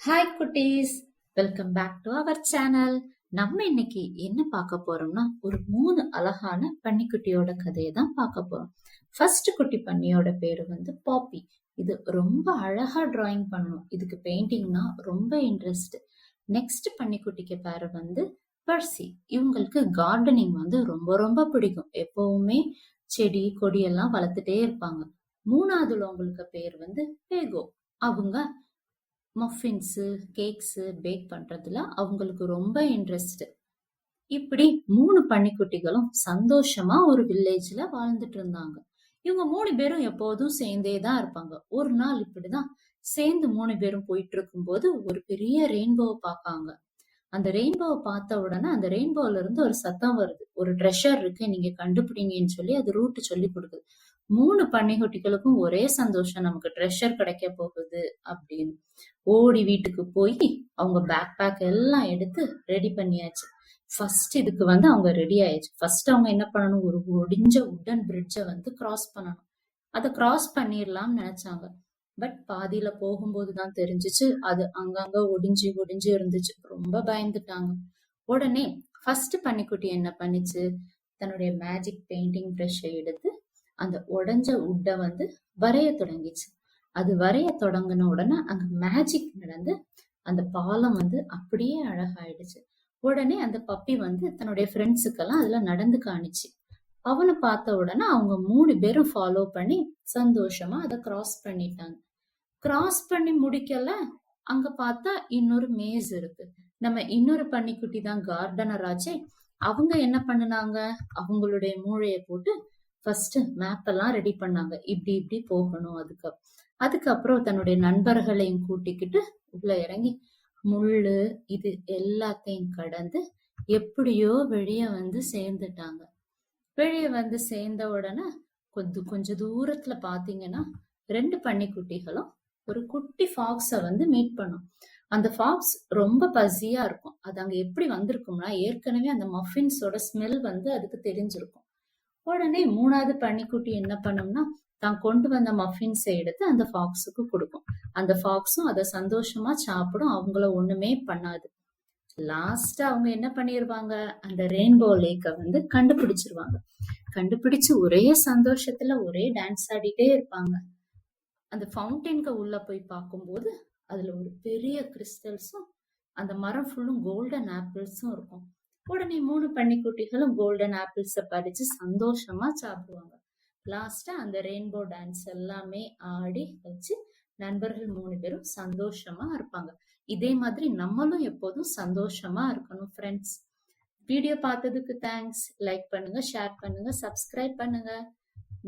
Hi குட்டீஸ், welcome back to our channel. நம்ம இன்னைக்கு என்ன பார்க்க போறோம்னா ஒரு 3 அழகான பன்னிக்குட்டியோட கதையை தான் பார்க்க போறோம். ஃபர்ஸ்ட் குட்டி பன்னியோட பேரு வந்து பாப்பி. இது ரொம்ப அழகா டிராயிங் பண்ணணும். இதுக்கு பெயிண்டிங்னா ரொம்ப இன்ட்ரெஸ்ட். நெக்ஸ்ட் பன்னிக்குட்டிக்கு பேரு வந்து பர்சி. இவங்களுக்கு கார்டனிங் வந்து ரொம்ப ரொம்ப பிடிக்கும். எப்பவுமே செடி கொடி எல்லாம் வளர்த்துட்டே இருப்பாங்க. மூணாவதுல உங்களுக்கு பேர் வந்து பேகோ. அவங்க மஃபின்ஸு, கேக்ஸு பேக் பண்றதுல அவங்களுக்கு ரொம்ப இன்ட்ரெஸ்ட். இப்படி 3 பன்னிக்குட்டிகளும் சந்தோஷமா ஒரு வில்லேஜ்ல வாழ்ந்துட்டு இருந்தாங்க. இவங்க 3 பேரும் எப்போதும் சேர்ந்தே தான் இருப்பாங்க. ஒரு நாள் இப்படிதான் சேர்ந்து 3 பேரும் போயிட்டு இருக்கும்போது ஒரு பெரிய ரெயின்போவை பார்க்காங்க. அந்த ரெயின்போவை பார்த்த உடனே அந்த ரெயின்போல இருந்து ஒரு சத்தம் வருது. ஒரு ட்ரெஷர் இருக்கு, நீங்க கண்டுபிடிங்கன்னு சொல்லி அது ரூட் சொல்லி கொடுக்குது. 3 பன்னிக்குட்டிகளுக்கும் ஒரே சந்தோஷம், நமக்கு ட்ரெஷர் கிடைக்க போகுது அப்படின்னு. ஓடி வீட்டுக்கு போய் அவங்க பேக் பேக் எல்லாம் எடுத்து ரெடி பண்ணியாச்சு. ஃபர்ஸ்ட் இதுக்கு வந்து அவங்க ரெடி ஆயிடுச்சு. ஃபர்ஸ்ட் அவங்க என்ன பண்ணணும், ஒரு ஒடிஞ்ச உட்டன் பிரிட்ஜை வந்து கிராஸ் பண்ணணும். அதை கிராஸ் பண்ணிடலாம்னு நினைச்சாங்க. பட் பாதியில போகும்போது தான் தெரிஞ்சிச்சு அது அங்கங்க ஒடிஞ்சு ஒடிஞ்சு இருந்துச்சு. ரொம்ப பயந்துட்டாங்க. உடனே ஃபர்ஸ்ட் பன்னிக்குட்டி என்ன பண்ணிச்சு, தன்னுடைய மேஜிக் பெயிண்டிங் ப்ரஷை எடுத்து அந்த உடைஞ்ச உட்டை வந்து வரைய தொடங்கிச்சு. அது வரைய தொடங்கின உடனே அங்க மேஜிக் நடந்து அந்த பாலம் வந்து அப்படியே அழகாயிடுச்சு. உடனே அந்த பப்பி வந்து தன்னுடைய ஃப்ரெண்ட்ஸுக்கெல்லாம் அதுல நடந்து காணிச்சு. அவனை பார்த்த உடனே அவங்க 3 பேரும் ஃபாலோ பண்ணி சந்தோஷமா அதை கிராஸ் பண்ணிட்டாங்க. கிராஸ் பண்ணி முடிக்கல, அங்க பார்த்தா இன்னொரு மேஸ் இருக்கு. நம்ம இன்னொரு பன்னிக்குட்டி தான் கார்டனர் ஆச்சே. அவங்க என்ன பண்ணுனாங்க, அவங்களுடைய மூளையை போட்டு ஃபர்ஸ்ட் மேப் எல்லாம் ரெடி பண்ணாங்க. இப்படி இப்படி போகணும். அதுக்கப்புறம் தன்னுடைய நண்பர்களையும் கூட்டிக்கிட்டு உள்ள இறங்கி முள்ளு இது எல்லாத்தையும் கடந்து எப்படியோ வெளியே வந்து சேர்ந்துட்டாங்க. வெளியே வந்து சேர்ந்த உடனே கொஞ்ச தூரத்துல பாத்தீங்கன்னா 2 பன்னிக்குட்டிகளும் ஒரு குட்டி ஃபாக்ஸ வந்து மீட் பண்ணும். அந்த ஃபாக்ஸ் ரொம்ப பசியா இருக்கும். அது அங்க எப்படி வந்திருக்கும்னா, ஏற்கனவே அந்த மஃபின்ஸோட ஸ்மெல் வந்து அதுக்கு தெரிஞ்சிருக்கும். உடனே 3வது பன்னிக்குட்டி என்ன பண்ணும்னா, தான் கொண்டு வந்த மஃபின்ஸை எடுத்து அந்த ஃபாக்ஸுக்கு கொடுக்கும். அந்த ஃபாக்ஸும் அதை சந்தோஷமா சாப்பிடும். அவங்கள ஒண்ணுமே பண்ணாது. லாஸ்டா அவங்க என்ன பண்ணிருவாங்க, அந்த ரெயின்போ லேக்க வந்து கண்டுபிடிச்சிருவாங்க. கண்டுபிடிச்சு ஒரே சந்தோஷத்துல ஒரே டான்ஸ் ஆடிட்டே இருப்பாங்க. அந்த ஃபவுண்டைனுக்கு உள்ள போய் பார்க்கும்போது அதுல ஒரு பெரிய கிறிஸ்டல்ஸும் அந்த மரம் ஃபுல்லும் கோல்டன் ஆப்பிள்ஸும் இருக்கும். உடனே 3 பன்னிக்குட்டிகளும் கோல்டன் ஆப்பிள்ஸ பறிச்சு சந்தோஷமா சாப்பிடுவாங்க. லாஸ்டா அந்த ரெயின்போ டான்ஸ் எல்லாமே ஆடி வச்சு நண்பர்கள் 3 பேரும் சந்தோஷமா இருப்பாங்க. இதே மாதிரி நம்மளும் எப்போதும் சந்தோஷமா இருக்கணும் ஃப்ரெண்ட்ஸ். வீடியோ பார்த்ததுக்கு தேங்க்ஸ். லைக் பண்ணுங்க, ஷேர் பண்ணுங்க, சப்ஸ்கிரைப் பண்ணுங்க.